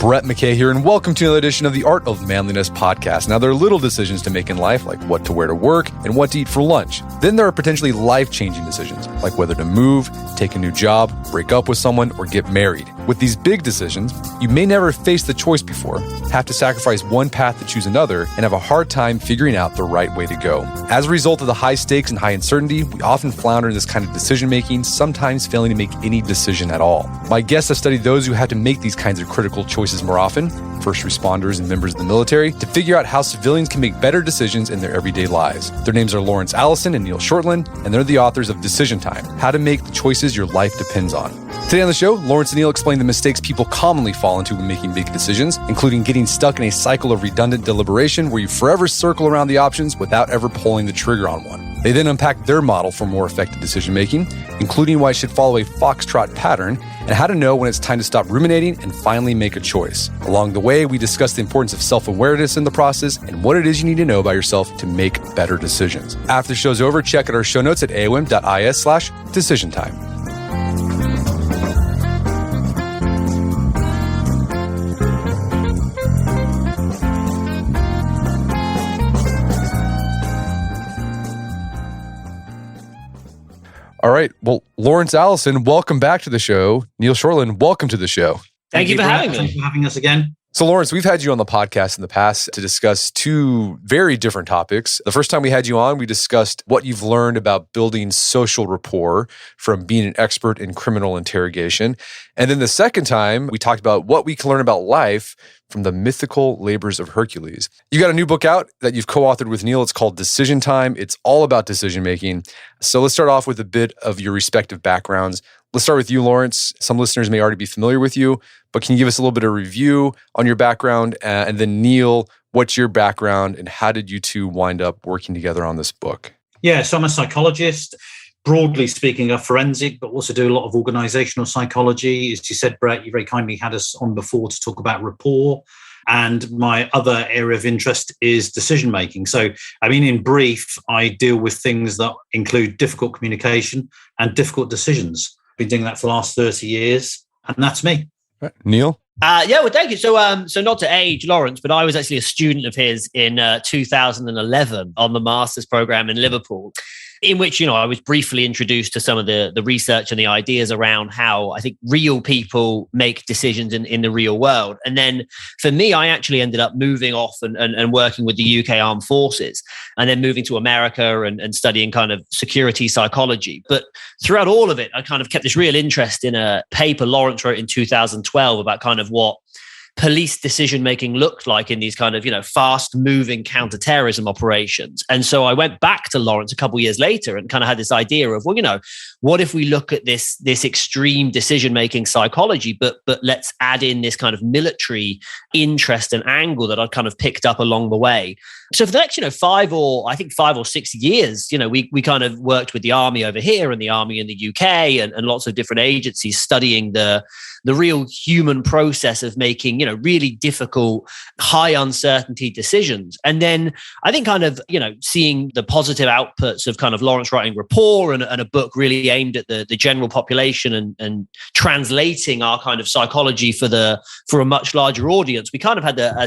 Brett McKay here, and welcome to another edition of the Art of Manliness podcast. Now, there are little decisions to make in life, like what to wear to work and what to eat for lunch. Then there are potentially life-changing decisions, like whether to move, take a new job, break up with someone, or get married. With these big decisions, you may never have faced the choice before, have to sacrifice one path to choose another, and have a hard time figuring out the right way to go. As a result of the high stakes and high uncertainty, we often flounder in this kind of decision-making, sometimes failing to make any decision at all. My guests have studied those who have to make these kinds of critical choices more often, first responders and members of the military, to figure out how civilians can make better decisions in their everyday lives. Their names are Laurence Allison and Neil Shortland, and they're the authors of Decision Time: How to Make the Choices Your Life Depends On. Today on the show, Laurence and Neil explain the mistakes people commonly fall into when making big decisions, including getting stuck in a cycle of redundant deliberation where you forever circle around the options without ever pulling the trigger on one. They then unpack their model for more effective decision-making, including why it should follow a foxtrot pattern, and how to know when it's time to stop ruminating and finally make a choice. Along the way, we discuss the importance of self-awareness in the process and what it is you need to know about yourself to make better decisions. After the show's over, check out our show notes at aom.is/decisiontime. All right. Well, Laurence Allison, welcome back to the show. Neil Shortland, welcome to the show. Thank you for having me. Thanks for having us again. So, Laurence, we've had you on the podcast in the past to discuss two very different topics. The first time we had you on, we discussed what you've learned about building social rapport from being an expert in criminal interrogation. And then the second time, we talked about what we can learn about life from the mythical labors of Hercules. You got a new book out that you've co-authored with Neil. It's called Decision Time. It's all about decision-making. So let's start off with a bit of your respective backgrounds. Let's start with you, Laurence. Some listeners may already be familiar with you, but can you give us a little bit of review on your background? And then Neil, what's your background and how did you two wind up working together on this book? Yeah, so I'm a psychologist. Broadly speaking, a forensic, but also do a lot of organizational psychology. As you said, Brett, you very kindly had us on before to talk about rapport. And my other area of interest is decision making. So, in brief, I deal with things that include difficult communication and difficult decisions. I've been doing that for the last 30 years, and that's me. Neil? Well, thank you. So not to age Laurence, but I was actually a student of his in 2011 on the master's program in Liverpool, in which, I was briefly introduced to some of the research and the ideas around how I think real people make decisions in the real world. And then for me, I actually ended up moving off and working with the UK Armed Forces and then moving to America and studying kind of security psychology. But throughout all of it, I kind of kept this real interest in a paper Laurence wrote in 2012 about kind of what police decision-making looked like in these kind of, fast-moving counterterrorism operations. And so I went back to Laurence a couple of years later and kind of had this idea of, what if we look at this extreme decision-making psychology, but let's add in this kind of military interest and angle that I'd kind of picked up along the way. So for the next, 5 or 6 years, we kind of worked with the army over here and the army in the UK and lots of different agencies studying the real human process of making, really difficult, high uncertainty decisions. And then I think kind of, seeing the positive outputs of kind of Laurence writing Rapport and a book really aimed at the general population and translating our kind of psychology for a much larger audience, we kind of had a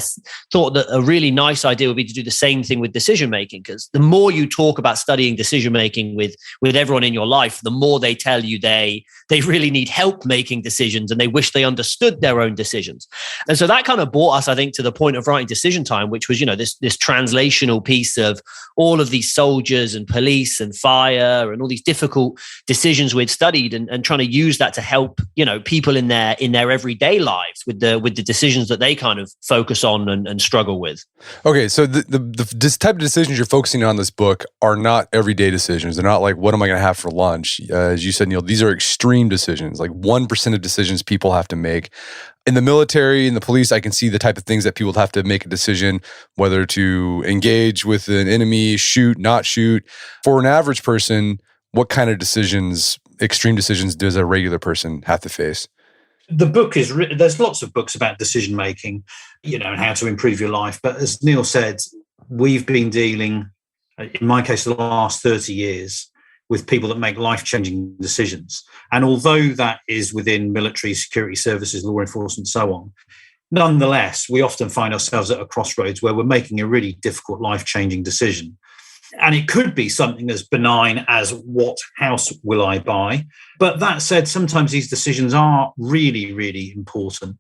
thought that a really nice idea would be to do the same thing with decision making, because the more you talk about studying decision making with everyone in your life, the more they tell you they really need help making decisions and they wish they understood their own decisions. And so that kind of brought us, I think, to the point of writing Decision Time, which was, this translational piece of all of these soldiers and police and fire and all these difficult decisions we'd studied and trying to use that to help, people in their everyday lives with the decisions that they kind of focus on and struggle with. Okay, so this type of decisions you're focusing on in this book are not everyday decisions. They're not like, what am I going to have for lunch? As you said, Neil, these are extreme decisions, like 1% of decisions people have to make. In the military and the police, I can see the type of things that people have to make a decision, whether to engage with an enemy, shoot, not shoot. For an average person, what kind of decisions, extreme decisions, does a regular person have to face? The book is written, there's lots of books about decision making, and how to improve your life. But as Neil said, we've been dealing, in my case, the last 30 years with people that make life-changing decisions. And although that is within military, security services, law enforcement, so on, Nonetheless, we often find ourselves at a crossroads where we're making a really difficult, life-changing decision. And it could be something as benign as, what house will I buy? But that said, sometimes these decisions are really, really important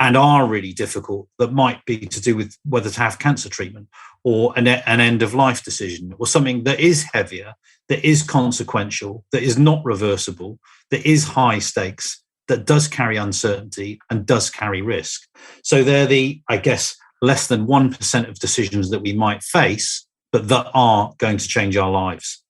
and are really difficult, that might be to do with whether to have cancer treatment, or an end-of-life decision, or something that is heavier, that is consequential, that is not reversible, that is high stakes, that does carry uncertainty and does carry risk. So they're the, I guess, less than 1% of decisions that we might face, but that are going to change our lives.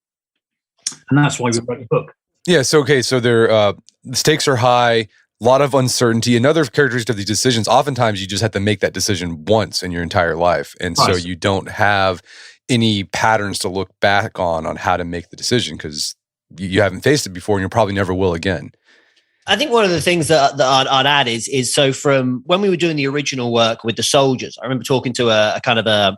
And that's why we wrote the book. Yeah. So the stakes are high, a lot of uncertainty. Another characteristic of these decisions, oftentimes you just have to make that decision once in your entire life. And so you don't have any patterns to look back on how to make the decision, because you haven't faced it before and you probably never will again. I think one of the things that I'd add is so from when we were doing the original work with the soldiers, I remember talking to a kind of a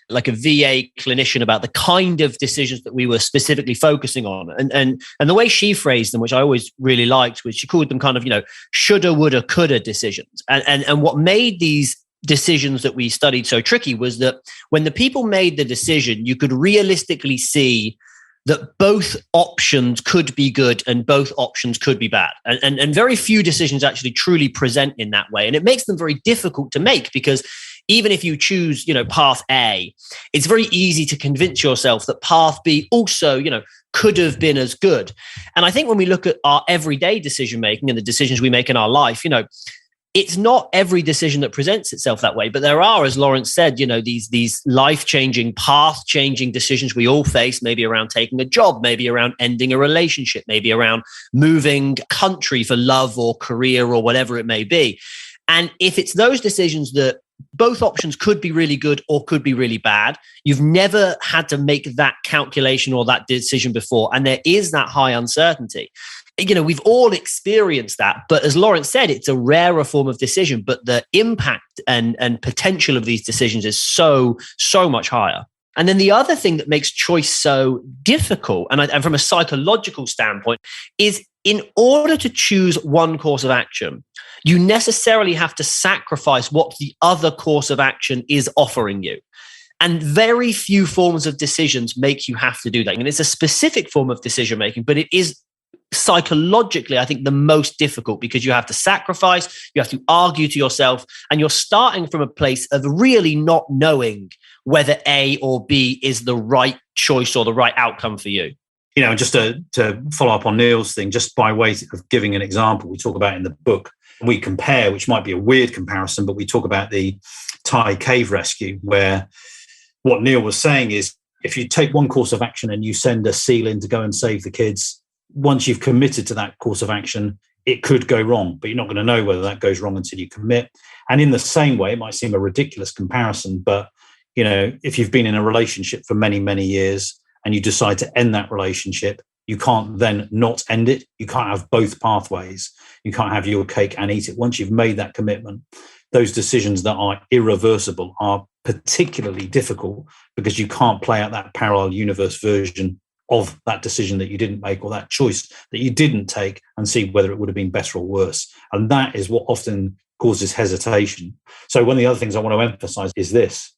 VA clinician about the kind of decisions that we were specifically focusing on. And the way she phrased them, which I always really liked, was she called them kind of, shoulda, woulda, coulda decisions. And what made these decisions that we studied so tricky was that when the people made the decision, you could realistically see that both options could be good and both options could be bad. And very few decisions actually truly present in that way. And it makes them very difficult to make, because even if you choose, path A, it's very easy to convince yourself that path B also, could have been as good. And I think when we look at our everyday decision making and the decisions we make in our life, it's not every decision that presents itself that way, but there are, as Laurence said, these life-changing, path-changing decisions we all face, maybe around taking a job, maybe around ending a relationship, maybe around moving country for love or career or whatever it may be. And if it's those decisions that both options could be really good or could be really bad, you've never had to make that calculation or that decision before, and there is that high uncertainty. We've all experienced that, but as Laurence said, it's a rarer form of decision, but the impact and potential of these decisions is so much higher. And then the other thing that makes choice so difficult, and from a psychological standpoint, is in order to choose one course of action, you necessarily have to sacrifice what the other course of action is offering you. And very few forms of decisions make you have to do that. And it's a specific form of decision making, but it is psychologically, I think, the most difficult, because you have to sacrifice, you have to argue to yourself, and you're starting from a place of really not knowing whether A or B is the right choice or the right outcome for you. Just to follow up on Neil's thing, just by way of giving an example, we talk about in the book, we compare, which might be a weird comparison, but we talk about the Thai cave rescue, where what Neil was saying is, if you take one course of action and you send a SEAL in to go and save the kids, once you've committed to that course of action, it could go wrong, but you're not going to know whether that goes wrong until you commit. And in the same way, it might seem a ridiculous comparison, but if you've been in a relationship for many, many years and you decide to end that relationship, you can't then not end it. You can't have both pathways. You can't have your cake and eat it. Once you've made that commitment, those decisions that are irreversible are particularly difficult, because you can't play out that parallel universe version of that decision that you didn't make, or that choice that you didn't take, and see whether it would have been better or worse. And that is what often causes hesitation. So one of the other things I want to emphasize is this,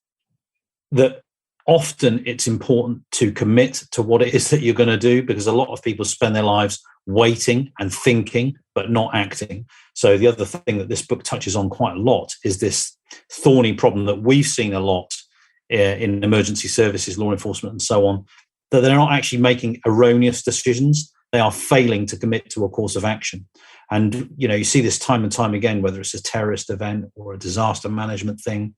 that often it's important to commit to what it is that you're going to do, because a lot of people spend their lives waiting and thinking, but not acting. So the other thing that this book touches on quite a lot is this thorny problem that we've seen a lot in emergency services, law enforcement, and so on, that they're not actually making erroneous decisions. They are failing to commit to a course of action. And, you see this time and time again, whether it's a terrorist event or a disaster management thing.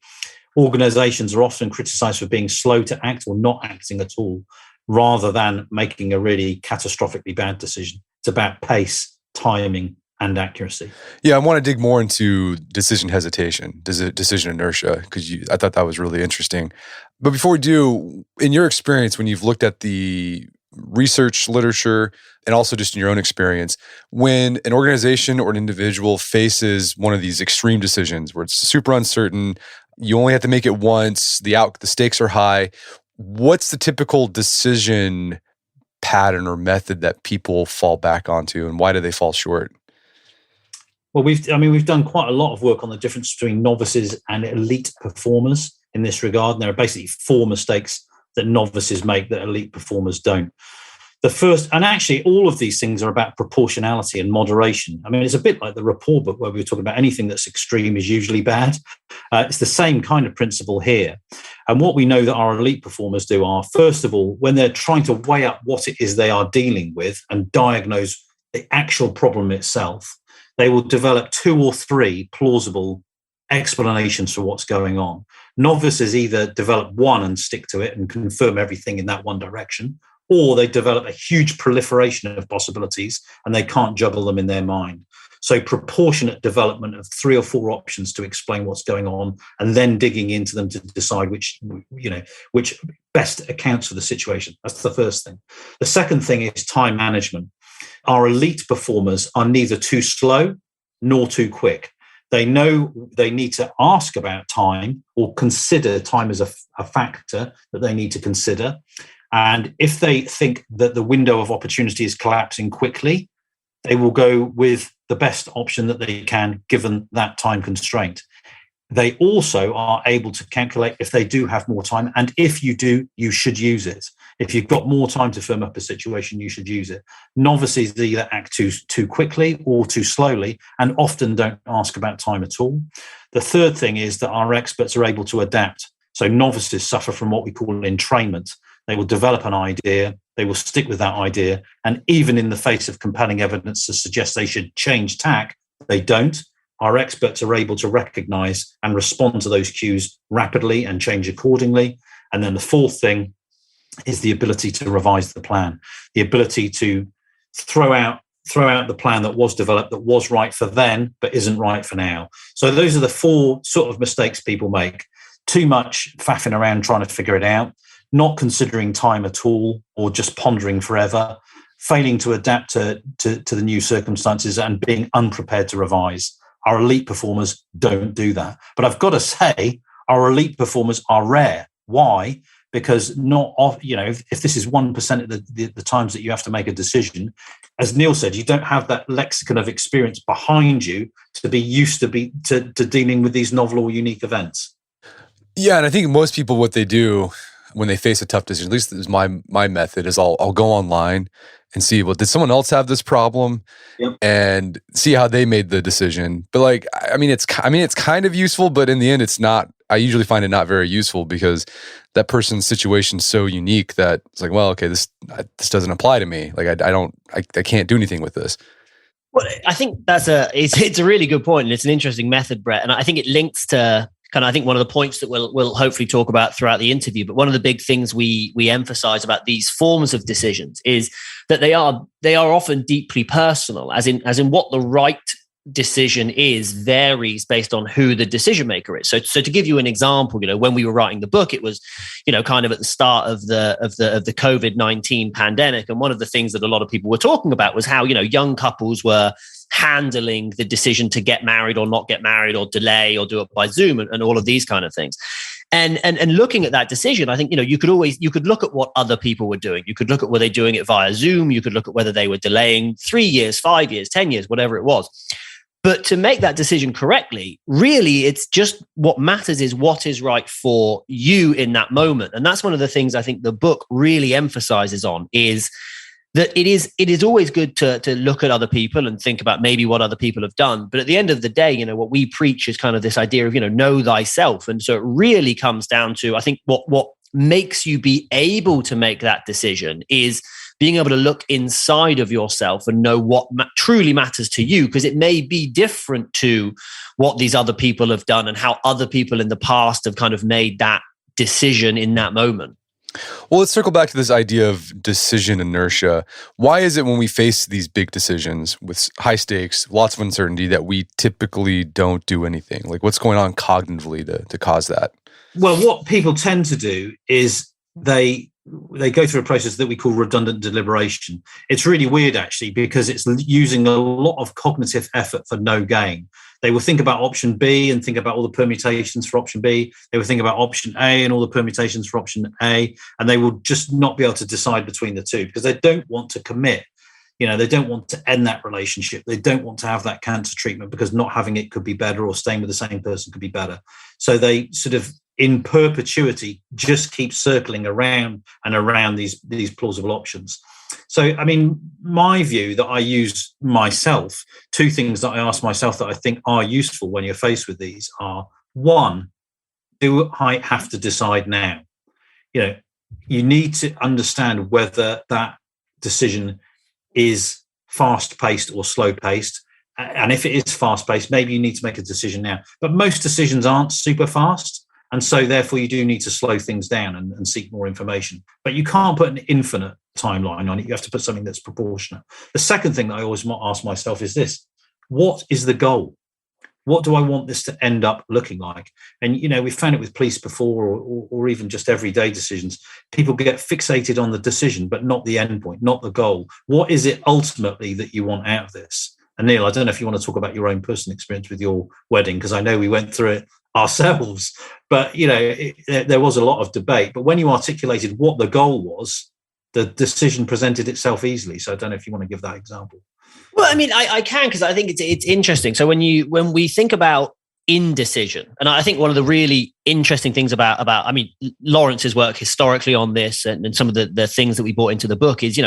Organizations are often criticized for being slow to act or not acting at all, rather than making a really catastrophically bad decision. It's about pace, timing, and accuracy. Yeah, I want to dig more into decision hesitation, decision inertia, because I thought that was really interesting. But before we do, in your experience, when you've looked at the research literature and also just in your own experience, when an organization or an individual faces one of these extreme decisions where it's super uncertain, you only have to make it once, the stakes are high, what's the typical decision pattern or method that people fall back onto, and why do they fall short? Well, we've done quite a lot of work on the difference between novices and elite performers in this regard. And there are basically 4 mistakes that novices make that elite performers don't. The first, and actually all of these things are about proportionality and moderation. I mean, it's a bit like the rapport book where we were talking about anything that's extreme is usually bad. It's the same kind of principle here. And what we know that our elite performers do are, first of all, when they're trying to weigh up what it is they are dealing with and diagnose the actual problem itself, they will develop 2 or 3 plausible explanations for what's going on. Novices either develop one and stick to it and confirm everything in that one direction, or they develop a huge proliferation of possibilities and they can't juggle them in their mind. So proportionate development of 3 or 4 options to explain what's going on, and then digging into them to decide which best accounts for the situation. That's the first thing. The second thing is time management. Our elite performers are neither too slow nor too quick. They know they need to ask about time or consider time as a factor that they need to consider. And if they think that the window of opportunity is collapsing quickly, they will go with the best option that they can given that time constraint. They also are able to calculate if they do have more time. And if you do, you should use it. If you've got more time to firm up a situation, you should use it. Novices either act too quickly or too slowly and often don't ask about time at all. The third thing is that our experts are able to adapt. So novices suffer from what we call entrainment. They will develop an idea, they will stick with that idea, and even in the face of compelling evidence to suggest they should change tack, they don't. Our experts are able to recognize and respond to those cues rapidly and change accordingly. And then the fourth thing is the ability to revise the plan, the ability to throw out the plan that was developed, that was right for then, but isn't right for now. So those are the 4 sort of mistakes people make. Too much faffing around trying to figure it out, not considering time at all, or just pondering forever, failing to adapt to the new circumstances, and being unprepared to revise. Our elite performers don't do that. But I've got to say, our elite performers are rare. Why? Because if this is 1% of the times that you have to make a decision, as Neil said, you don't have that lexicon of experience behind you to be used to dealing with these novel or unique events. Yeah, and I think most people, what they do when they face a tough decision, at least this is my method, is I'll go online and see, well, did someone else have this problem? Yep. And see how they made the decision. But it's kind of useful, but in the end, it's not. I usually find it not very useful because that person's situation is so unique that it's like, well, okay, this doesn't apply to me. Like I can't do anything with this. Well, I think it's a really good point, and it's an interesting method, Brett. And I think it links to kind of, I think, one of the points that we'll hopefully talk about throughout the interview. But one of the big things we emphasize about these forms of decisions is that they are often deeply personal, as in what the right decision is varies based on who the decision maker is. So to give you an example, when we were writing the book, it was, kind of at the start of the COVID-19 pandemic, and one of the things that a lot of people were talking about was how young couples were handling the decision to get married or not get married, or delay, or do it by Zoom, and all of these kind of things. And looking at that decision, I think, you could look at what other people were doing. You could look at were they doing it via Zoom. You could look at whether they were delaying 3 years, 5 years, 10 years, whatever it was. But to make that decision correctly, really, it's just what matters is what is right for you in that moment. And that's one of the things I think the book really emphasizes on, is that it is always good to look at other people and think about maybe what other people have done. But at the end of the day, what we preach is kind of this idea of, know thyself. And so it really comes down to, I think, what makes you be able to make that decision is being able to look inside of yourself and know what truly matters to you, because it may be different to what these other people have done and how other people in the past have kind of made that decision in that moment. Well, let's circle back to this idea of decision inertia. Why is it when we face these big decisions with high stakes, lots of uncertainty, that we typically don't do anything? Like, what's going on cognitively to cause that? Well, what people tend to do is they go through a process that we call redundant deliberation. It's really weird, actually, because it's using a lot of cognitive effort for no gain. They will think about option B and think about all the permutations for option B. They will think about option A and all the permutations for option A, and they will just not be able to decide between the two because they don't want to commit They don't want to end that relationship. They don't want to have that cancer treatment because not having it could be better, or staying with the same person could be better. So they sort of in perpetuity just keep circling around and around these plausible options. So, I mean, my view that I use myself, two things that I ask myself that I think are useful when you're faced with these are, one, do I have to decide now? You need to understand whether that decision is fast-paced or slow-paced. And if it is fast-paced, maybe you need to make a decision now. But most decisions aren't super fast. And so therefore you do need to slow things down and seek more information. But you can't put an infinite timeline on it. You have to put something that's proportionate. The second thing that I always ask myself is this: what is the goal? What do I want this to end up looking like? And, we've found it with police before, or even just everyday decisions. People get fixated on the decision, but not the end point, not the goal. What is it ultimately that you want out of this? And Neil, I don't know if you want to talk about your own personal experience with your wedding, because I know we went through it ourselves, but, there was a lot of debate. But when you articulated what the goal was, the decision presented itself easily. So I don't know if you want to give that example. Well, I mean, I can, because I think it's interesting. So when we think about indecision, and I think one of the really interesting things about I mean, Laurence's work historically on this, and some of the things that we brought into the book is,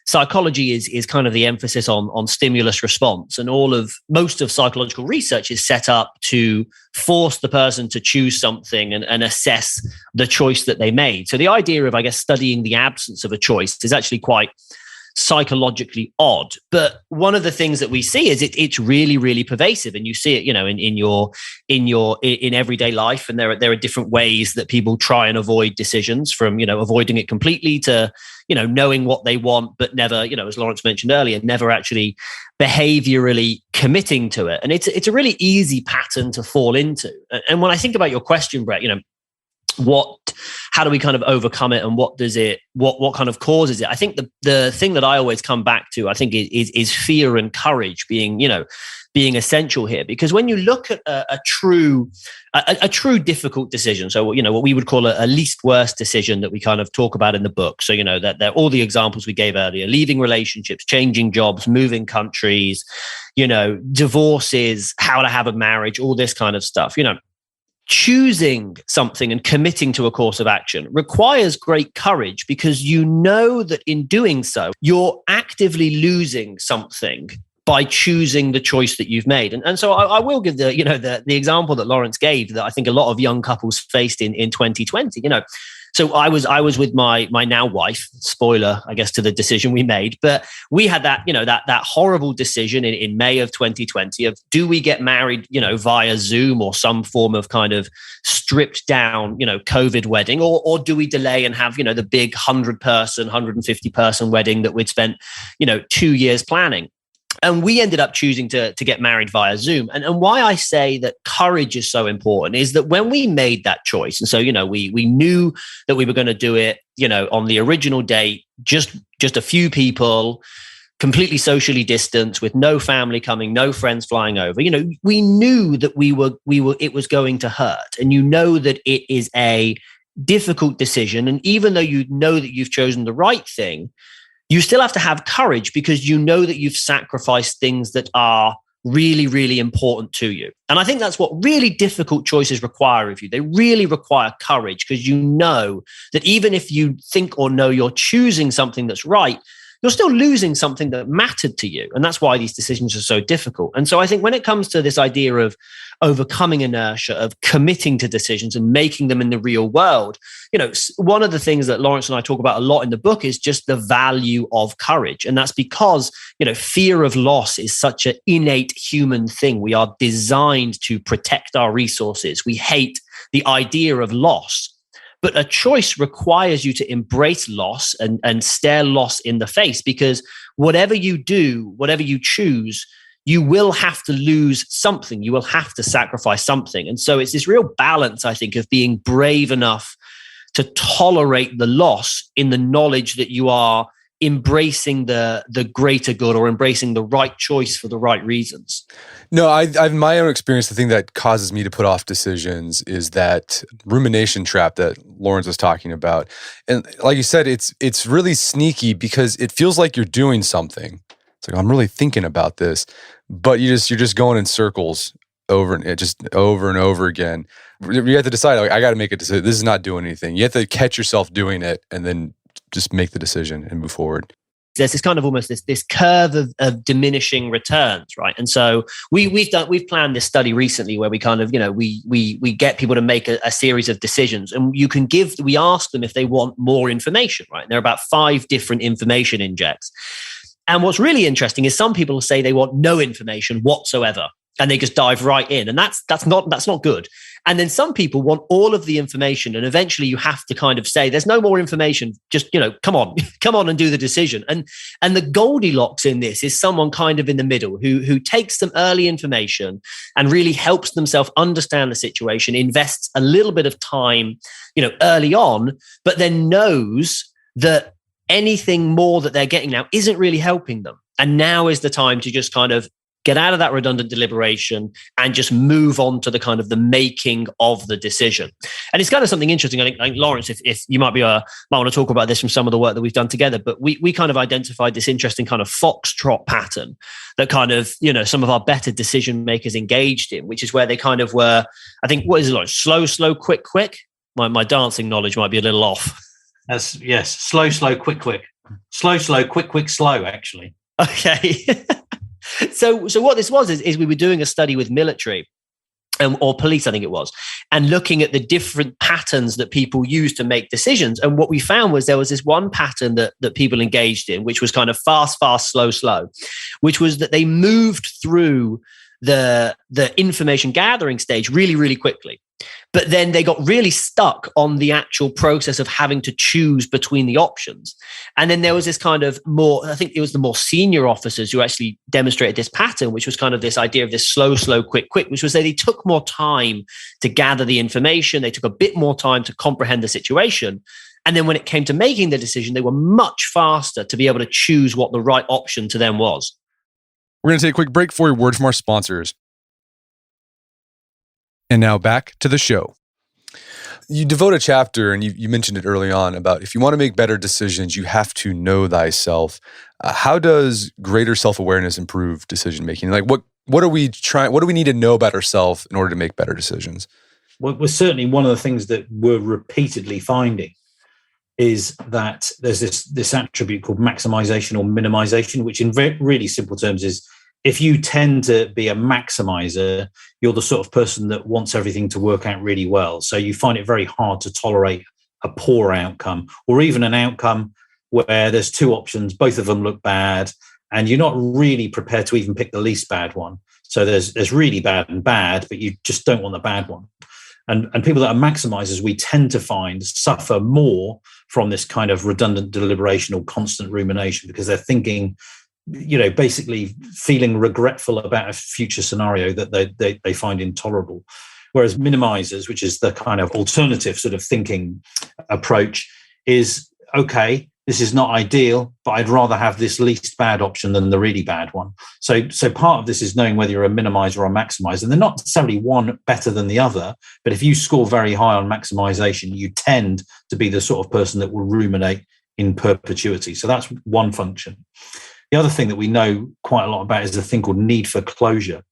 psychology is kind of the emphasis on stimulus response, and most of psychological research is set up to force the person to choose something and assess the choice that they made. So the idea of, I guess, studying the absence of a choice is actually quite psychologically odd. But one of the things that we see is it's really, really pervasive, and you see it, in everyday life. And there are different ways that people try and avoid decisions, from avoiding it completely to knowing what they want, but never, as Laurence mentioned earlier, never actually behaviorally committing to it. And it's a really easy pattern to fall into. And when I think about your question, Brett, how do we kind of overcome it, and what kind of causes it? I think the thing that I always come back to, I think, is fear and courage being essential here. Because when you look at a true difficult decision, so what we would call a least worst decision that we kind of talk about in the book. So that they're all the examples we gave earlier: leaving relationships, changing jobs, moving countries, divorces, how to have a marriage, all this kind of stuff. Choosing something and committing to a course of action requires great courage, because that in doing so, you're actively losing something by choosing the choice that you've made. And so I will give the example that Laurence gave, that I think a lot of young couples faced in 2020. So I was with my now wife, spoiler, I guess, to the decision we made, but we had that horrible decision in May of 2020 of, do we get married, via Zoom or some form of kind of stripped down, COVID wedding, or do we delay and have, the big 100-person, 150-person wedding that we'd spent, 2 years planning. And we ended up choosing to get married via Zoom. And why I say that courage is so important is that when we made that choice, and so, we knew that we were going to do it, on the original date, just a few people, completely socially distanced, with no family coming, no friends flying over. We knew that it was going to hurt. And that it is a difficult decision. And even though you know that you've chosen the right thing, you still have to have courage, because that you've sacrificed things that are really, really important to you. And I think that's what really difficult choices require of you. They really require courage, because that even if you think or know you're choosing something that's right, you're still losing something that mattered to you. And that's why these decisions are so difficult. And so I think when it comes to this idea of overcoming inertia, of committing to decisions and making them in the real world, one of the things that Laurence and I talk about a lot in the book is just the value of courage. And that's because, fear of loss is such an innate human thing. We are designed to protect our resources. We hate the idea of loss. But a choice requires you to embrace loss and stare loss in the face, because whatever you do, whatever you choose, you will have to lose something. You will have to sacrifice something. And so it's this real balance, I think, of being brave enough to tolerate the loss in the knowledge that you are embracing the greater good, or embracing the right choice for the right reasons. No, I've my own experience. The thing that causes me to put off decisions is that rumination trap that Laurence was talking about. And like you said, it's really sneaky, because it feels like you're doing something, It's like, I'm really thinking about this, but you're just going in circles over and over again. You have to decide, like, I got to make a decision. This is not doing anything. You have to catch yourself doing it and then just make the decision and move forward. There's this kind of almost this curve of diminishing returns, right? And so we've planned this study recently where we kind of, we get people to make a series of decisions, and we ask them if they want more information, right? And there are about 5 different information injects. And what's really interesting is some people say they want no information whatsoever, and they just dive right in, and that's not good. And then some people want all of the information, and eventually you have to kind of say, there's no more information. Just, come on and do the decision. And the Goldilocks in this is someone kind of in the middle who takes some early information and really helps themselves understand the situation, invests a little bit of time, early on, but then knows that anything more that they're getting now isn't really helping them. And now is the time to just kind of get out of that redundant deliberation and just move on to the kind of the making of the decision. And it's kind of something interesting. I think Laurence, if you might want to talk about this from some of the work that we've done together, but we kind of identified this interesting kind of foxtrot pattern that kind of, some of our better decision makers engaged in, which is where they kind of were, I think, what is it like? Slow, quick. My dancing knowledge might be a little off. Yes. Slow, quick. Slow, quick, slow, actually. Okay. So what this was is we were doing a study with military or police, I think it was, and looking at the different patterns that people use to make decisions. And what we found was there was this one pattern that people engaged in, which was kind of fast, slow, which was that they moved through the information gathering stage really, really quickly. But then they got really stuck on the actual process of having to choose between the options. And then there was this kind of I think it was the more senior officers who actually demonstrated this pattern, which was kind of this idea of this slow, quick, which was that they took more time to gather the information. They took a bit more time to comprehend the situation. And then when it came to making the decision, they were much faster to be able to choose what the right option to them was. We're going to take a quick break for a word from our sponsors. And now back to the show. You devote a chapter, and you mentioned it early on, about if you want to make better decisions, you have to know thyself. How does greater self-awareness improve decision-making? Like what do we need to know about ourselves in order to make better decisions? Well, certainly one of the things that we're repeatedly finding is that there's this attribute called maximization or minimization, which in really simple terms is, if you tend to be a maximizer, you're the sort of person that wants everything to work out really well. So you find it very hard to tolerate a poor outcome, or even an outcome where there's 2 options, both of them look bad, and you're not really prepared to even pick the least bad one. So there's really bad and bad, but you just don't want the bad one. And people that are maximizers, we tend to find, suffer more from this kind of redundant deliberation or constant rumination, because they're thinking, basically feeling regretful about a future scenario that they find intolerable. Whereas minimizers, which is the kind of alternative sort of thinking approach, is, okay, this is not ideal, but I'd rather have this least bad option than the really bad one. So part of this is knowing whether you're a minimizer or a maximizer. And they're not necessarily one better than the other, but if you score very high on maximization, you tend to be the sort of person that will ruminate in perpetuity. So that's one function. The other thing that we know quite a lot about is a thing called need for closure.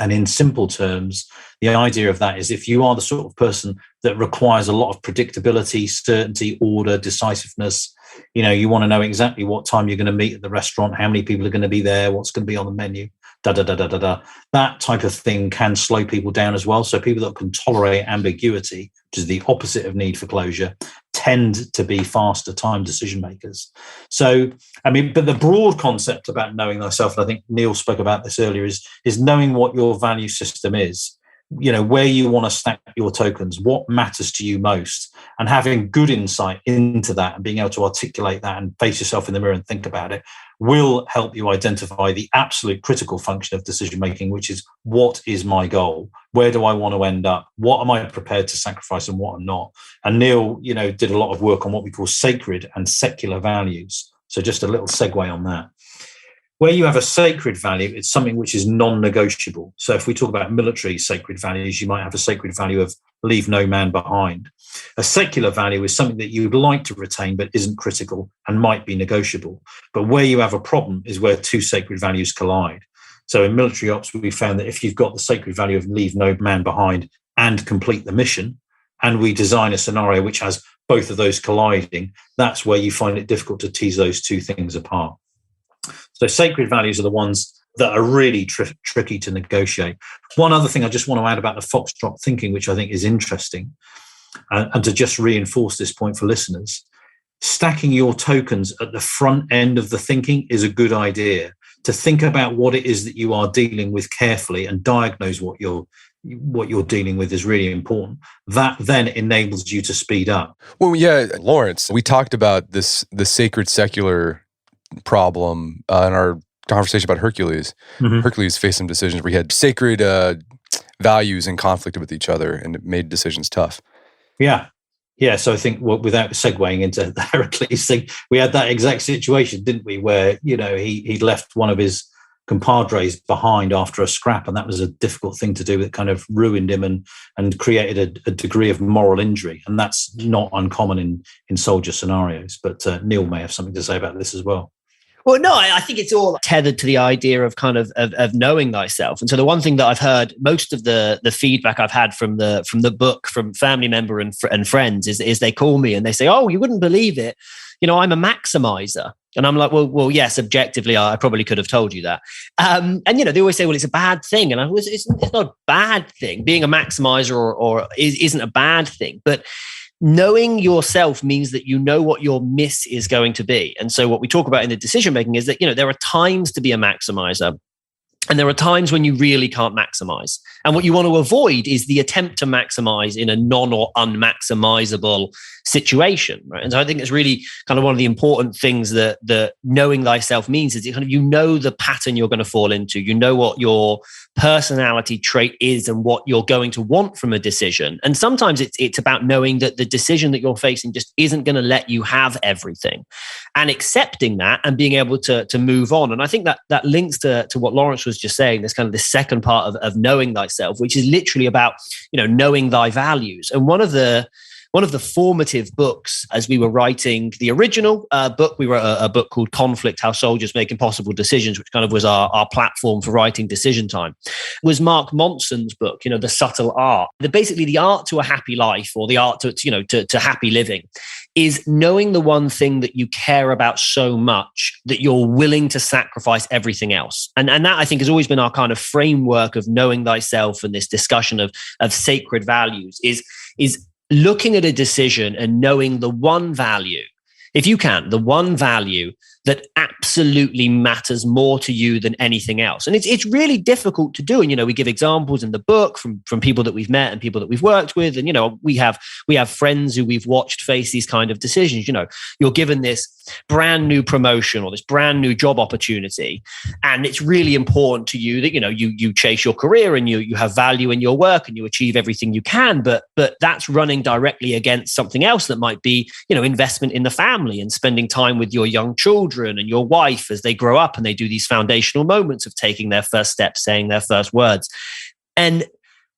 And in simple terms, the idea of that is, if you are the sort of person that requires a lot of predictability, certainty, order, decisiveness, you want to know exactly what time you're going to meet at the restaurant, how many people are going to be there, what's going to be on the menu, that type of thing can slow people down as well. So people that can tolerate ambiguity, which is the opposite of need for closure, tend to be faster time decision makers. So, but the broad concept about knowing thyself, and I think Neil spoke about this earlier, is knowing what your value system is, where you want to stack your tokens, what matters to you most, and having good insight into that and being able to articulate that and face yourself in the mirror and think about it will help you identify the absolute critical function of decision making, which is, what is my goal? Where do I want to end up? What am I prepared to sacrifice and what I'm not? And Neil, did a lot of work on what we call sacred and secular values. So just a little segue on that. Where you have a sacred value, it's something which is non-negotiable. So if we talk about military sacred values, you might have a sacred value of leave no man behind. A secular value is something that you would like to retain but isn't critical and might be negotiable. But where you have a problem is where two sacred values collide. So in military ops, we found that if you've got the sacred value of leave no man behind and complete the mission, and we design a scenario which has both of those colliding, that's where you find it difficult to tease those two things apart. So sacred values are the ones that are really tricky to negotiate. One other thing I just want to add about the foxtrot thinking, which I think is interesting, and to just reinforce this point for listeners, stacking your tokens at the front end of the thinking is a good idea. To think about what it is that you are dealing with carefully and diagnose what you're dealing with is really important. That then enables you to speed up. Well, yeah, Laurence, we talked about the sacred secular problem in our conversation about Hercules. Mm-hmm. Hercules faced some decisions where he had sacred values in conflict with each other, and it made decisions tough. Yeah. So I think without segueing into the Hercules thing, we had that exact situation, didn't we? Where, he left one of his compadres behind after a scrap, and that was a difficult thing to do. It kind of ruined him and created a degree of moral injury. And that's not uncommon in soldier scenarios. But Neil may have something to say about this as well. Well, no, I think it's all tethered to the idea of kind of knowing thyself. And so the one thing that I've heard, most of the feedback I've had from the book, from family member and friends is they call me and they say, "Oh, you wouldn't believe it. I'm a maximizer." And I'm like, well, yes, objectively, I probably could have told you that. And they always say, well, it's a bad thing. And it's not a bad thing. Being a maximizer or isn't a bad thing. But knowing yourself means that you know what your miss is going to be. And so what we talk about in the decision making is that, there are times to be a maximizer and there are times when you really can't maximize. And what you want to avoid is the attempt to maximize in a non or unmaximizable situation, right? And so I think it's really kind of one of the important things that knowing thyself means is kind of, the pattern you're going to fall into, what your personality trait is and what you're going to want from a decision. And sometimes it's about knowing that the decision that you're facing just isn't going to let you have everything, and accepting that and being able to move on. And I think that links to what Laurence was just saying, this kind of the second part of knowing thyself, which is literally about, knowing thy values. And one of the formative books, as we were writing the original book, we wrote a book called Conflict, How Soldiers Make Impossible Decisions, which kind of was our platform for writing Decision Time, was Mark Monson's book, The Subtle Art. Basically, the art to a happy life, or the art to happy living, is knowing the one thing that you care about so much that you're willing to sacrifice everything else. And that, I think, has always been our kind of framework of knowing thyself, and this discussion of sacred values is looking at a decision and knowing the one value, if you can, the one value that absolutely matters more to you than anything else. And it's really difficult to do. And, we give examples in the book from people that we've met and people that we've worked with. And, we have friends who we've watched face these kind of decisions. You're given this brand new promotion or this brand new job opportunity, and it's really important to you that, you chase your career and you have value in your work and you achieve everything you can. But that's running directly against something else that might be, investment in the family and spending time with your young children and your wife as they grow up and they do these foundational moments of taking their first steps, saying their first words. And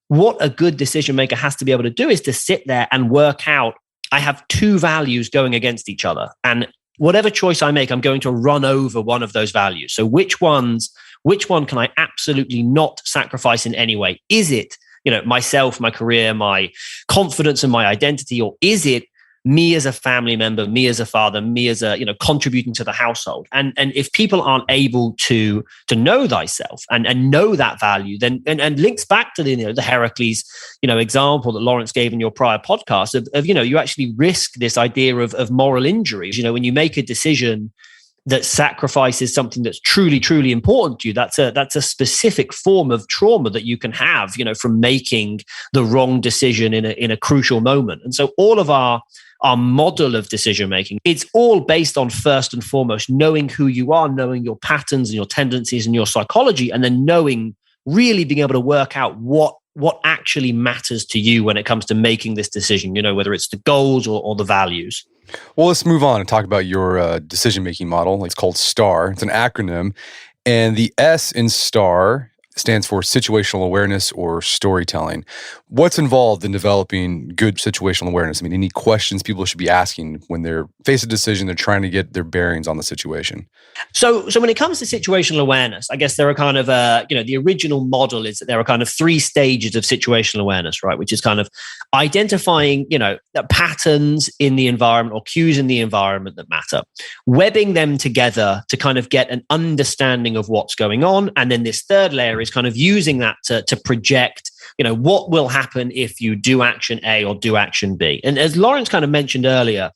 what a good decision maker has to be able to do is to sit there and work out, I have two values going against each other. And whatever choice I make, I'm going to run over one of those values. So which one can I absolutely not sacrifice in any way? Is it, myself, my career, my confidence and my identity, or is it me as a family member, me as a father, me as a, contributing to the household? And if people aren't able to know thyself and know that value, then, and links back to the Heracles, example that Laurence gave in your prior podcast of you actually risk this idea of moral injuries. When you make a decision that sacrifices something that's truly, truly important to you, that's a specific form of trauma that you can have, from making the wrong decision in a crucial moment. And so all of our model of decision making, it's all based on, first and foremost, knowing who you are, knowing your patterns and your tendencies and your psychology, and then really being able to work out what actually matters to you when it comes to making this decision, whether it's the goals or the values. Well, let's move on and talk about your decision-making model. It's called STAR. It's an acronym. And the S in STAR stands for situational awareness or storytelling. What's involved in developing good situational awareness? I mean, any questions people should be asking when they're faced a decision, they're trying to get their bearings on the situation? So when it comes to situational awareness, I guess there are kind of, the original model is that there are kind of 3 stages of situational awareness, right? Which is kind of identifying, the patterns in the environment or cues in the environment that matter, webbing them together to kind of get an understanding of what's going on. And then this third layer is kind of using that to project, what will happen if you do action A or do action B. And as Laurence kind of mentioned earlier,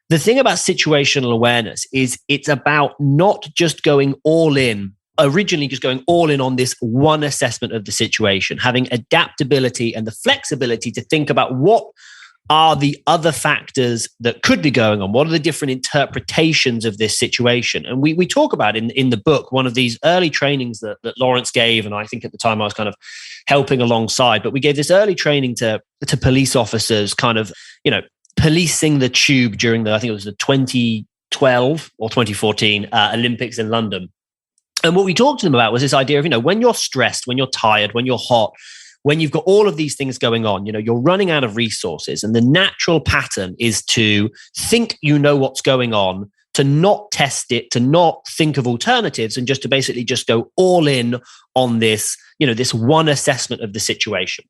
the thing about situational awareness is it's about not just going all in, originally just going all in on this one assessment of the situation, having adaptability and the flexibility to think about what are the other factors that could be going on? What are the different interpretations of this situation? And we talk about in the book, one of these early trainings that Laurence gave, and I think at the time I was kind of helping alongside, but we gave this early training to police officers, kind of, policing the tube during I think it was the 2012 or 2014 Olympics in London. And what we talked to them about was this idea of, when you're stressed, when you're tired, when you're hot, when you've got all of these things going on, you're running out of resources. And the natural pattern is to think what's going on, to not test it, to not think of alternatives, and just to basically just go all in on this, this one assessment of the situation.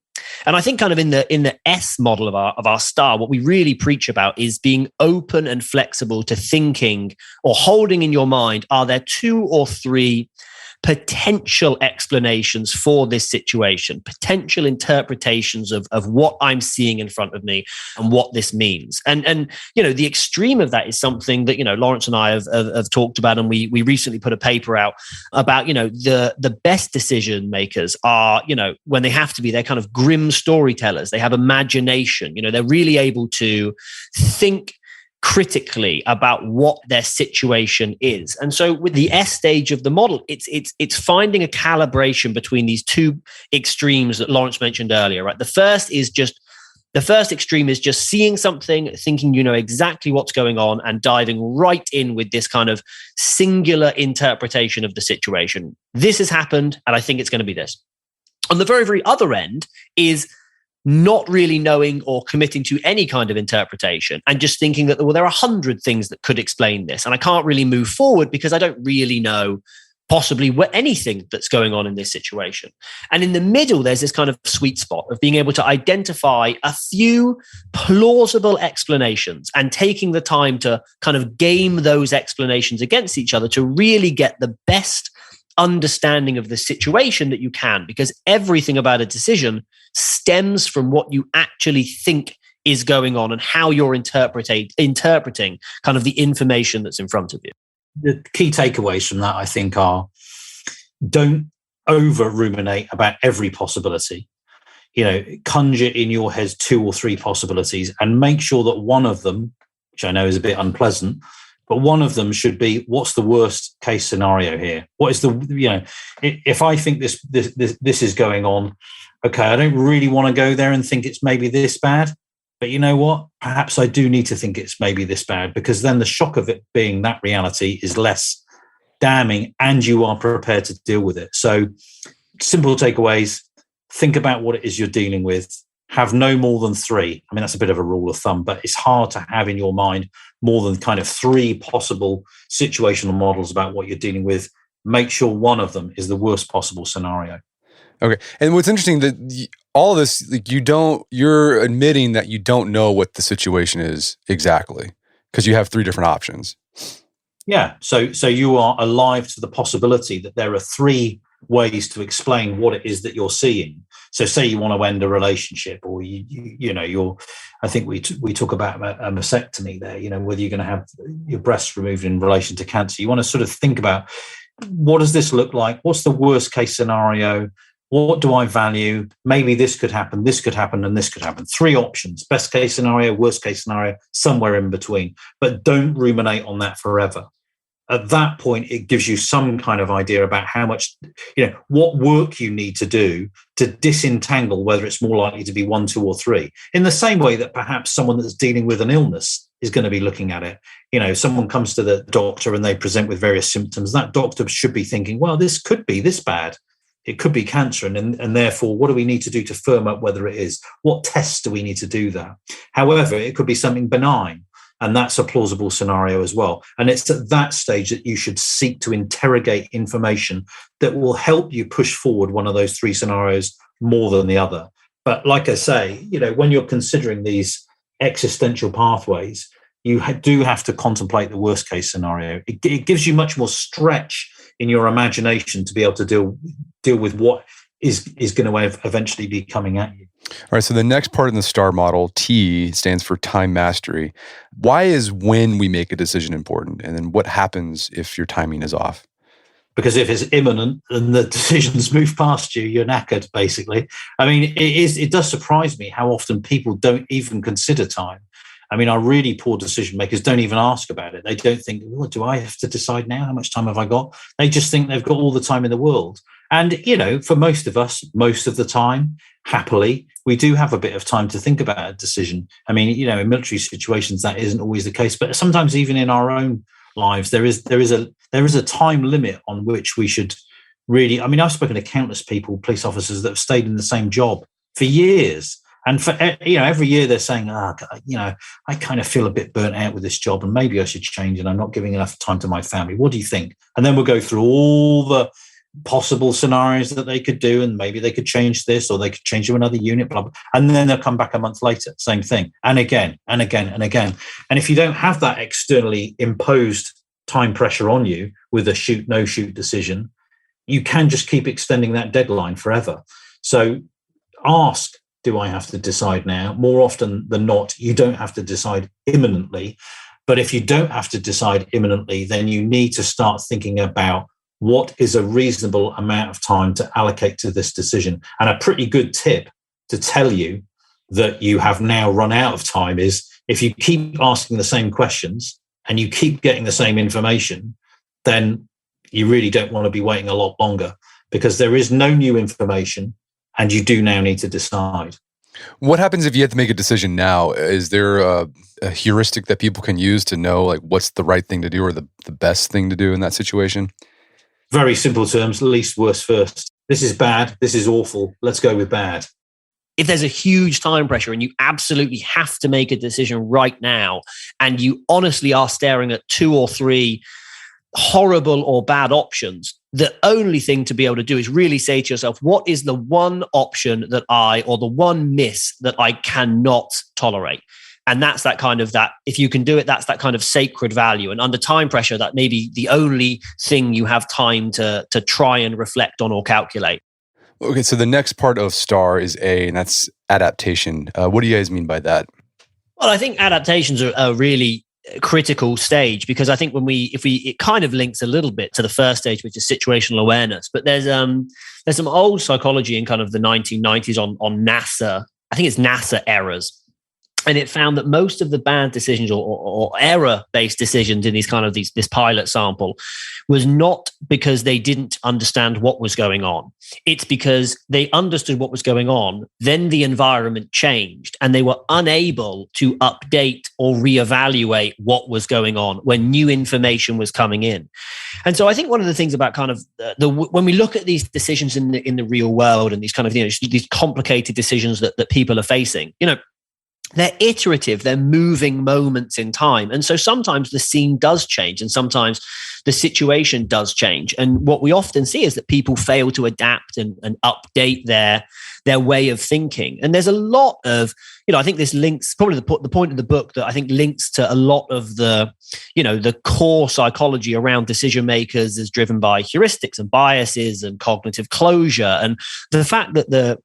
And I think kind of in the S model of our star, what we really preach about is being open and flexible to thinking or holding in your mind, are there 2 or 3 potential explanations for this situation, potential interpretations of what I'm seeing in front of me and what this means. And the extreme of that is something that, Laurence and I have talked about, and we recently put a paper out about, the best decision makers are, when they have to be, they're kind of grim storytellers. They have imagination, they're really able to think critically about what their situation is. And so with the S stage of the model, it's finding a calibration between these 2 extremes that Laurence mentioned earlier, right? The first extreme is just seeing something, thinking you know exactly what's going on, and diving right in with this kind of singular interpretation of the situation. This has happened, and I think it's going to be this. On the very, very other end is not really knowing or committing to any kind of interpretation and just thinking that, well, there are 100 things that could explain this, and I can't really move forward because I don't really know possibly anything that's going on in this situation. And in the middle, there's this kind of sweet spot of being able to identify a few plausible explanations and taking the time to kind of game those explanations against each other to really get the best understanding of the situation that you can, because everything about a decision stems from what you actually think is going on and how you're interpreting kind of the information that's in front of you. The key takeaways from that, I think, are don't over ruminate about every possibility. Conjure in your head 2 or 3 possibilities and make sure that one of them, which I know is a bit unpleasant, but one of them should be, what's the worst case scenario here? What is if I think this is going on, okay, I don't really want to go there and think it's maybe this bad, but you know what? Perhaps I do need to think it's maybe this bad, because then the shock of it being that reality is less damning and you are prepared to deal with it. So simple takeaways, think about what it is you're dealing with. Have no more than 3. I mean, that's a bit of a rule of thumb, but it's hard to have in your mind more than kind of 3 possible situational models about what you're dealing with. Make sure one of them is the worst possible scenario. Okay. And what's interesting that all of this, like you're admitting that you don't know what the situation is exactly because you have 3 different options. Yeah. So you are alive to the possibility that there are 3 ways to explain what it is that you're seeing. So say you want to end a relationship, or I think we talk about a mastectomy there, whether you're going to have your breasts removed in relation to cancer. You want to sort of think about, what does this look like? What's the worst case scenario? What do I value? Maybe this could happen, and this could happen. 3 options: best case scenario, worst case scenario, somewhere in between. But don't ruminate on that forever. At that point, it gives you some kind of idea about how much, what work you need to do to disentangle whether it's more likely to be 1, 2, or 3. In the same way that perhaps someone that's dealing with an illness is going to be looking at it. Someone comes to the doctor and they present with various symptoms. That doctor should be thinking, well, this could be this bad. It could be cancer. And therefore, what do we need to do to firm up whether it is? What tests do we need to do that? However, it could be something benign. And that's a plausible scenario as well. And it's at that stage that you should seek to interrogate information that will help you push forward one of those three scenarios more than the other. But like I say, when you're considering these existential pathways, you do have to contemplate the worst case scenario. It gives you much more stretch in your imagination to be able to deal with what is going to eventually be coming at you. All right, so the next part in the STAR model, T, stands for time mastery. Why is when we make a decision important? And then what happens if your timing is off? Because if it's imminent and the decision's moved past you, you're knackered, basically. I mean, it does surprise me how often people don't even consider time. I mean, our really poor decision makers don't even ask about it. They don't think, do I have to decide now? How much time have I got? They just think they've got all the time in the world. And, for most of us, most of the time, happily, we do have a bit of time to think about a decision. I mean, in military situations, that isn't always the case. But sometimes even in our own lives, there is a time limit on which we should really, I mean, I've spoken to countless people, police officers that have stayed in the same job for years. And for, every year they're saying, I kind of feel a bit burnt out with this job and maybe I should change and I'm not giving enough time to my family. What do you think? And then we'll go through all the possible scenarios that they could do, and maybe they could change this or they could change to another unit, blah, blah. And then they'll come back a month later, same thing, and again, and again, and again. And if you don't have that externally imposed time pressure on you with a shoot, no shoot decision, you can just keep extending that deadline forever. So ask, do I have to decide now? More often than not, you don't have to decide imminently. But if you don't have to decide imminently, then you need to start thinking about what is a reasonable amount of time to allocate to this decision. And a pretty good tip to tell you that you have now run out of time is if you keep asking the same questions and you keep getting the same information, then you really don't want to be waiting a lot longer because there is no new information and you do now need to decide. What happens if you have to make a decision now? Is there a heuristic that people can use to know like what's the right thing to do or the best thing to do in that situation? Very simple terms, least worst first. This is bad. This is awful. Let's go with bad. If there's a huge time pressure and you absolutely have to make a decision right now, and you honestly are staring at 2 or 3 horrible or bad options, the only thing to be able to do is really say to yourself, what is the one option or the one miss that I cannot tolerate? And that's that kind of that, if you can do it, that's that kind of sacred value. And under time pressure, that may be the only thing you have time to try and reflect on or calculate. Okay, so the next part of STAR is A, and that's adaptation. What do you guys mean by that? Well, I think adaptations are a really critical stage because I think it kind of links a little bit to the first stage, which is situational awareness. But there's some old psychology in kind of the 1990s on NASA. I think it's NASA errors. And it found that most of the bad decisions or error-based decisions in this pilot sample was not because they didn't understand what was going on. It's because they understood what was going on, then the environment changed, and they were unable to update or reevaluate what was going on when new information was coming in. And so I think one of the things about kind of when we look at these decisions in the real world and these kind of these complicated decisions that people are facing, they're iterative, they're moving moments in time. And so sometimes the scene does change and sometimes the situation does change. And what we often see is that people fail to adapt and update their way of thinking. And there's a lot of, I think this links, probably the point of the book that I think links to a lot of the core psychology around decision makers is driven by heuristics and biases and cognitive closure. And the fact that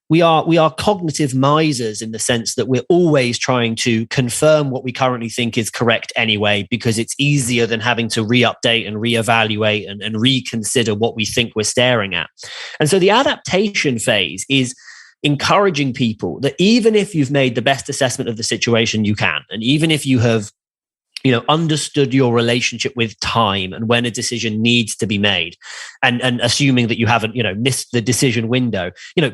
we are cognitive misers in the sense that we're always trying to confirm what we currently think is correct anyway, because it's easier than having to re-update and reevaluate and reconsider what we think we're staring at. And so the adaptation phase is encouraging people that even if you've made the best assessment of the situation you can, and even if you have understood your relationship with time and when a decision needs to be made, and assuming that you haven't, missed the decision window,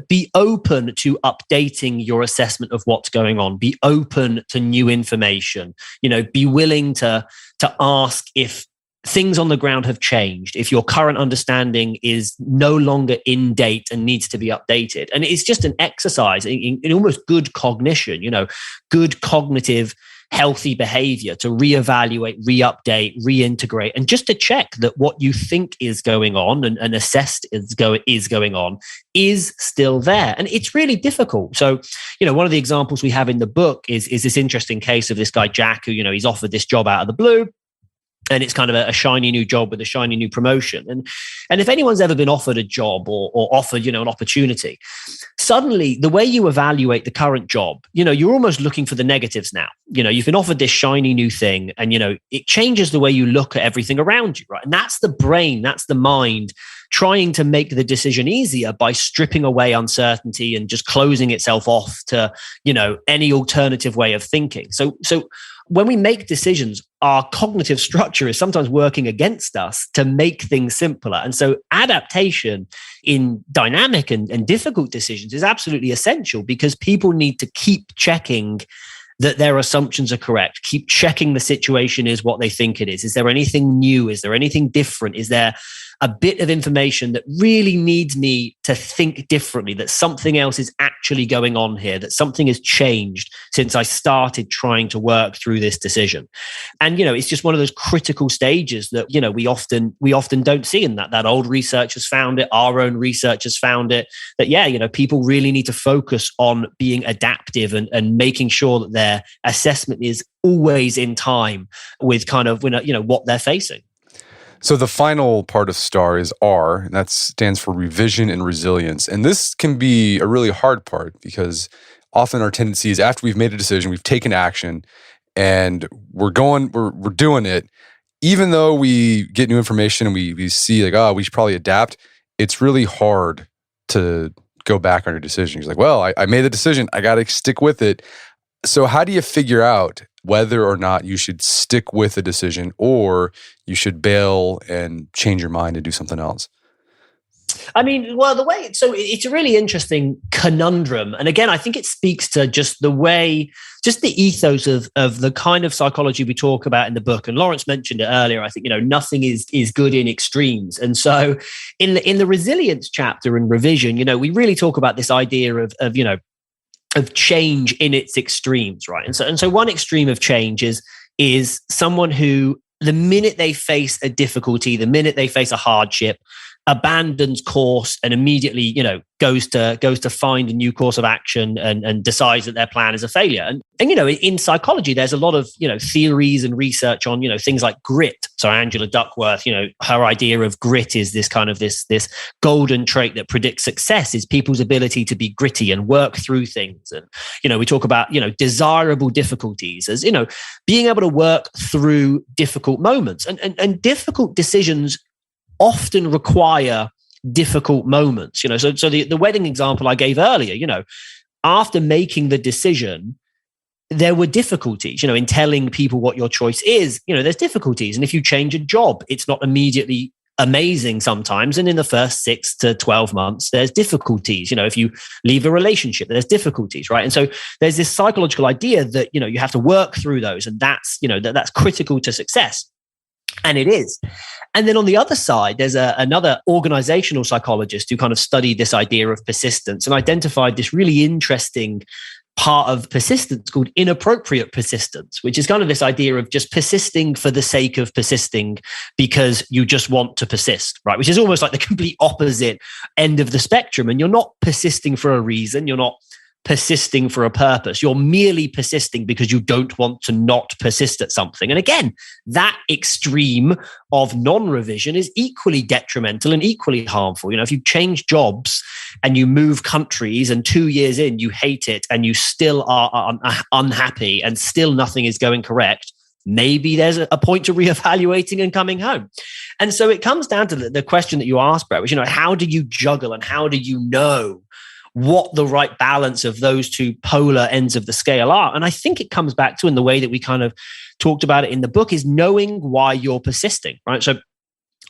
be open to updating your assessment of what's going on. Be open to new information. Be willing to ask if things on the ground have changed, if your current understanding is no longer in date and needs to be updated. And it's just an exercise in almost good cognition, good cognitive healthy behavior to reevaluate, re-update, reintegrate, and just to check that what you think is going on and assessed is going on is still there. And it's really difficult. So, one of the examples we have in the book is this interesting case of this guy, Jack, who, he's offered this job out of the blue. And it's kind of a shiny new job with a shiny new promotion. And if anyone's ever been offered a job or offered, an opportunity, suddenly the way you evaluate the current job, you're almost looking for the negatives now. You've been offered this shiny new thing and, it changes the way you look at everything around you, right? And that's the brain, that's the mind trying to make the decision easier by stripping away uncertainty and just closing itself off to, any alternative way of thinking. So when we make decisions, our cognitive structure is sometimes working against us to make things simpler. And so adaptation in dynamic and difficult decisions is absolutely essential because people need to keep checking that their assumptions are correct, keep checking the situation is what they think it is. Is there anything new? Is there anything different? Is there a bit of information that really needs me to think differently, that something else is actually going on here, that something has changed since I started trying to work through this decision? And, it's just one of those critical stages that, we often don't see, in that old research has found it, our own research has found it, that, people really need to focus on being adaptive and making sure that their assessment is always in time with kind of, what they're facing. So the final part of STAR is R, and that stands for revision and resilience. And this can be a really hard part because often our tendency is after we've made a decision, we've taken action, and we're doing it. Even though we get new information and we see we should probably adapt, it's really hard to go back on your decision. You're like, well, I made the decision. I got to stick with it. So how do you figure out whether or not you should stick with a decision or you should bail and change your mind and do something else? I mean, well, so it's a really interesting conundrum. And again, I think it speaks to just the ethos of the kind of psychology we talk about in the book. And Laurence mentioned it earlier. I think, nothing is good in extremes. And so in the resilience chapter and revision, we really talk about this idea of change in its extremes, right? And so one extreme of change is someone who, the minute they face a difficulty, the minute they face a hardship, abandons course and immediately, goes to find a new course of action and decides that their plan is a failure. And in psychology, there's a lot of, theories and research on, things like grit. So Angela Duckworth, her idea of grit is this kind of this golden trait that predicts success is people's ability to be gritty and work through things. And, we talk about, desirable difficulties as, being able to work through difficult moments and difficult decisions often require difficult moments. So the wedding example I gave earlier, after making the decision, there were difficulties, in telling people what your choice is. There's difficulties. And if you change a job, it's not immediately amazing sometimes. And in the first 6 to 12 months, there's difficulties. If you leave a relationship, there's difficulties, right? And so there's this psychological idea that, you have to work through those. And that's, that's critical to success. And it is. And then on the other side, there's another organizational psychologist who kind of studied this idea of persistence and identified this really interesting part of persistence called inappropriate persistence, which is kind of this idea of just persisting for the sake of persisting because you just want to persist, right? Which is almost like the complete opposite end of the spectrum. And you're not persisting for a reason. You're not persisting for a purpose. You're merely persisting because you don't want to not persist at something. And again, that extreme of non-revision is equally detrimental and equally harmful. If you change jobs and you move countries and 2 years in, you hate it and you still are unhappy and still nothing is going correct, maybe there's a point to reevaluating and coming home. And so it comes down to the question that you asked, Brett, which, how do you juggle and how do you know what the right balance of those two polar ends of the scale are? And I think it comes back to, in the way that we kind of talked about it in the book, is knowing why you're persisting, right?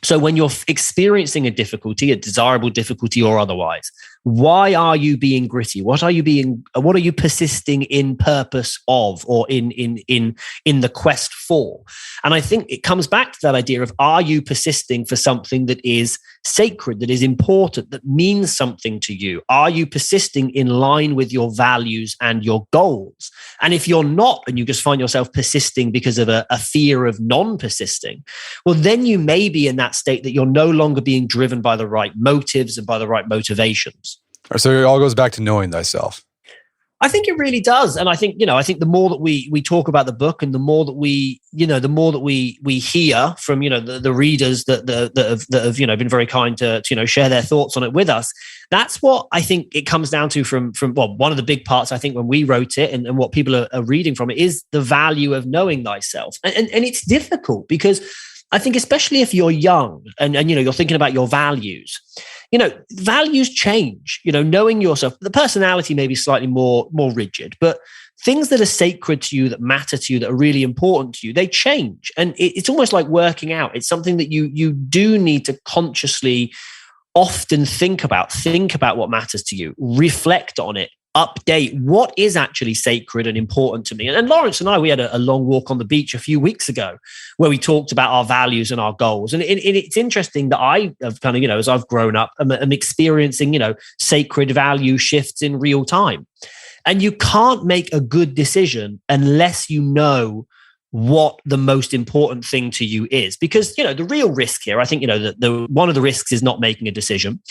So when you're experiencing a difficulty, a desirable difficulty or otherwise, Why are you being gritty? What are you persisting in purpose of, or in the quest for? And I think it comes back to that idea of, are you persisting for something that is sacred, that is important, that means something to you? Are you persisting in line with your values and your goals? And if you're not, and you just find yourself persisting because of a fear of non-persisting, well, then you may be in that state that you're no longer being driven by the right motives and by the right motivations. So it all goes back to knowing thyself. I think it really does. And I think the more that we talk about the book, and the more that we hear from, the readers that have been very kind to share their thoughts on it with us. That's what I think it comes down to from one of the big parts, I think, when we wrote it, and what people are reading from it, is the value of knowing thyself. And it's difficult, because I think, especially if you're young and you're thinking about your values, values change. Knowing yourself, the personality may be slightly more rigid, but things that are sacred to you, that matter to you, that are really important to you, they change. And it's almost like working out. It's something that you do need to consciously often think about what matters to you, reflect on it, update what is actually sacred and important to me. And Laurence and I, we had a long walk on the beach a few weeks ago where we talked about our values and our goals. And it's interesting that I have kind of, as I've grown up, I'm experiencing, sacred value shifts in real time. And you can't make a good decision unless you know what the most important thing to you is. Because, the real risk here, I think, the one of the risks is not making a decision,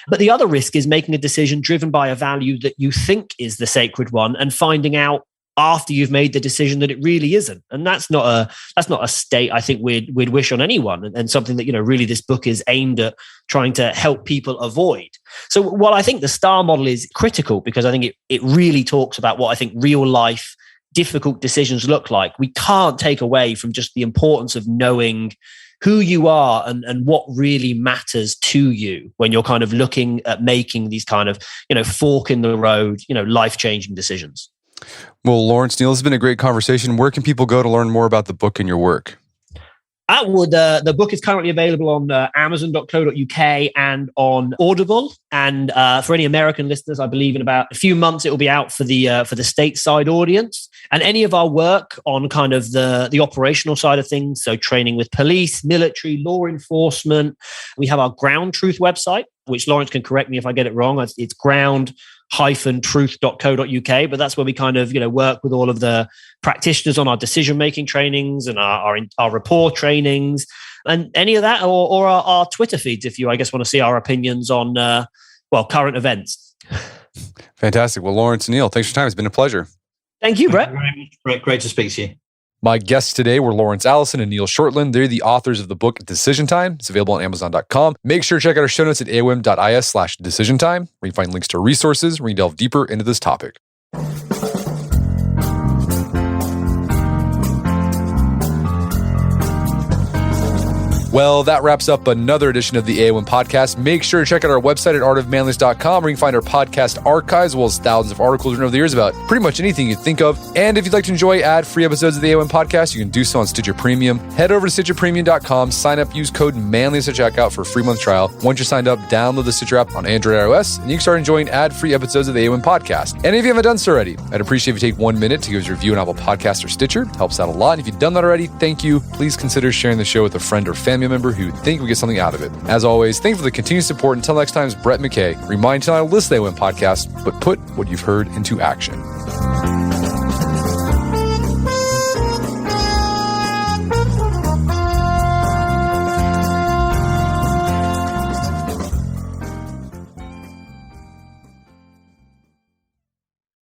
but the other risk is making a decision driven by a value that you think is the sacred one, and finding out after you've made the decision that it really isn't. And that's not a state I think we'd wish on anyone, and something that, really this book is aimed at trying to help people avoid. So while I think the STAR model is critical, because I think it really talks about what I think real life difficult decisions look like, we can't take away from just the importance of knowing who you are and what really matters to you when you're kind of looking at making these kind of, fork in the road, life-changing decisions. Well, Laurence, Neil, this has been a great conversation. Where can people go to learn more about the book and your work? The book is currently available on Amazon.co.uk and on Audible. And for any American listeners, I believe in about a few months it will be out for the stateside audience. And any of our work on kind of the operational side of things, so training with police, military, law enforcement. We have our Ground Truth website, which Laurence can correct me if I get it wrong. It's ground-truth.co.uk, but that's where we kind of work with all of the practitioners on our decision-making trainings and our rapport trainings, and any of that, or our Twitter feeds if you, I guess, want to see our opinions on current events. Fantastic. Well, Laurence and Neil, thanks for your time. It's been a pleasure. Thank you, Brett. Great to speak to you. My guests today were Laurence Allison and Neil Shortland. They're the authors of the book Decision Time. It's available on Amazon.com. Make sure to check out our show notes at aom.is/decision time, where you can find links to resources where you can delve deeper into this topic. Well, that wraps up another edition of the AOM podcast. Make sure to check out our website at artofmanliness.com, where you can find our podcast archives, as well as thousands of articles written over the years about pretty much anything you think of. And if you'd like to enjoy ad-free episodes of the AOM podcast, you can do so on Stitcher Premium. Head over to stitcherpremium.com, sign up, use code Manliness at checkout for a free month trial. Once you're signed up, download the Stitcher app on Android or iOS, and you can start enjoying ad-free episodes of the AOM podcast. And if you haven't done so already, I'd appreciate if you take 1 minute to give us a review on Apple Podcasts or Stitcher. It helps out a lot. And if you've done that already, thank you. Please consider sharing the show with a friend or family member who think we get something out of it. As always, thank you for the continued support. Until next time, it's Brett McKay. Remind you to not listen to the AOM podcast, but put what you've heard into action.